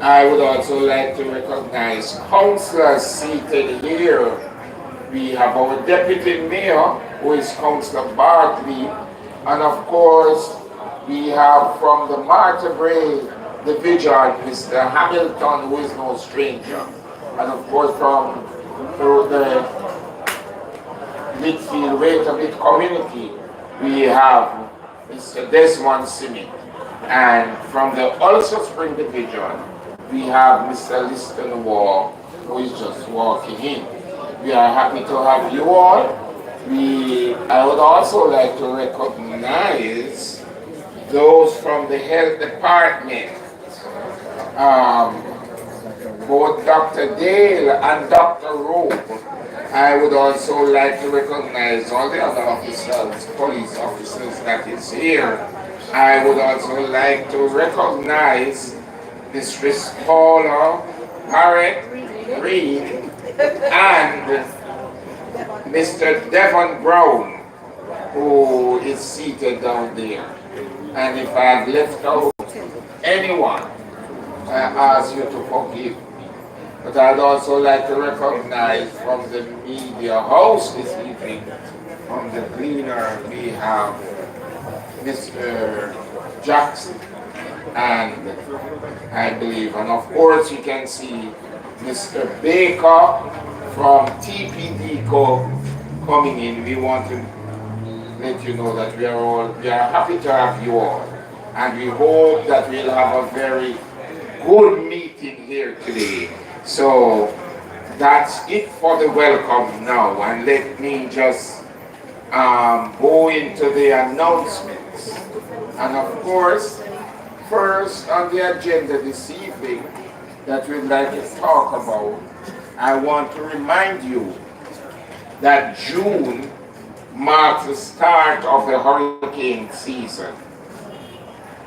I would also like to recognize councillors seated here. We have our deputy mayor, who is Councillor Bartley, and of course, we have from the Martebray division, Mr. Hamilton, who is no stranger. And of course, from through the Midfield Waitermid community, we have Mr. Desmond Simit. And from the Also Spring division, we have Mr. Liston Wall, who is just walking in. We are happy to have you all. I would also like to recognize those from the health department, both Dr. Dale and Dr. Rowe. I would also like to recognize all the other officers, police officers that is here. I would also like to recognize Mistress Paula Barrett Reed and Mr. Devon Brown, who is seated down there. And if I have left out anyone, I ask you to forgive me. But I'd also like to recognize from the media house this evening, from the Gleaner, we have Mr. Jackson, and I believe, and of course you can see Mr. Baker from TPD coming in. We want to let you know that we are happy to have you all, and we hope that we'll have a very good meeting here today. So that's it for the welcome now, and let me just go into the announcements. And of course, first on the agenda this evening that we'd like to talk about, I want to remind you that June marks the start of the hurricane season.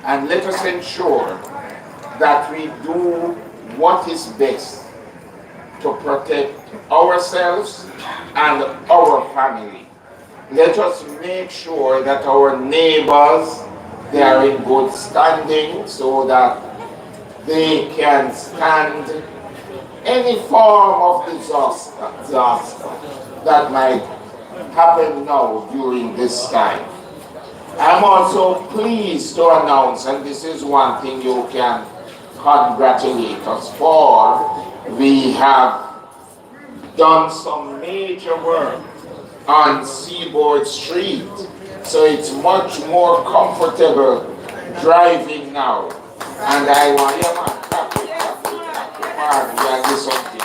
And let us ensure that we do what is best to protect ourselves and our family. Let us make sure that our neighbors, they are in good standing so that they can stand any form of disaster that might happen now during this time. I'm also pleased to announce, and this is one thing you can congratulate us for, we have done some major work on Seaboard Street, so it's much more comfortable driving now. And I want, yeah man, do something.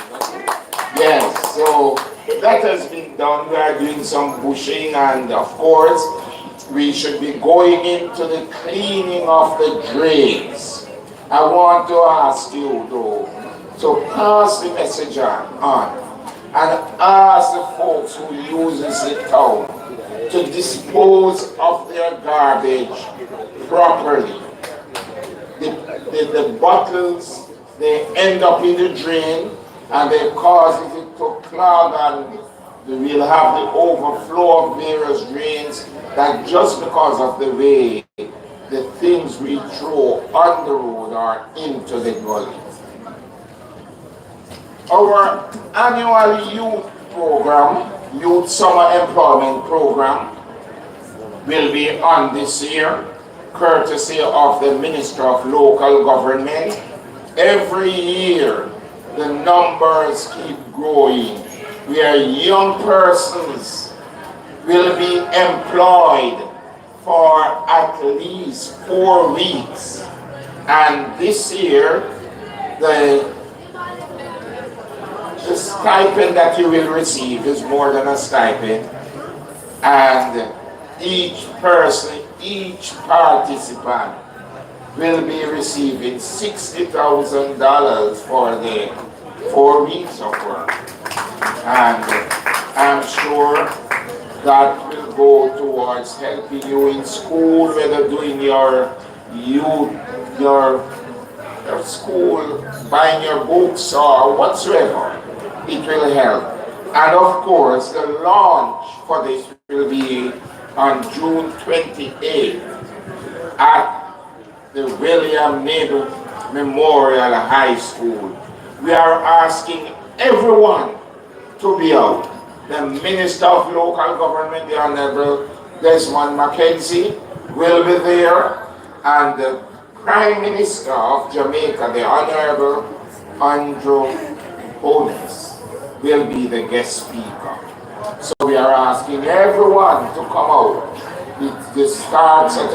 Yes, so that has been done. We are doing some bushing, and of course, we should be going into the cleaning of the drains. I want to ask you though, to pass the message on and ask the folks who uses the town to dispose of their garbage properly. The bottles, they end up in the drain and they cause it to clog, and we'll have the overflow of various drains that just because of the way the things we throw on the road or into the gully. Our annual youth program, Youth Summer Employment Program, will be on this year, courtesy of the Minister of Local Government. Every year, the numbers keep growing, where young persons will be employed for at least 4 weeks. And this year, the stipend that you will receive is more than a stipend, and each person, each participant will be receiving $60,000 for the 4 weeks of work. And I'm sure that will go towards helping you in school, whether doing your school, buying your books or whatsoever. It will help. And of course, the launch for this will be on June 28th at the William Naval Memorial High School. We are asking everyone to be out. The Minister of Local Government, the Honorable Desmond Mackenzie, will be there, and the Prime Minister of Jamaica, the Honorable Andrew Holness, will be the guest speaker. So we are asking everyone to come out. It starts at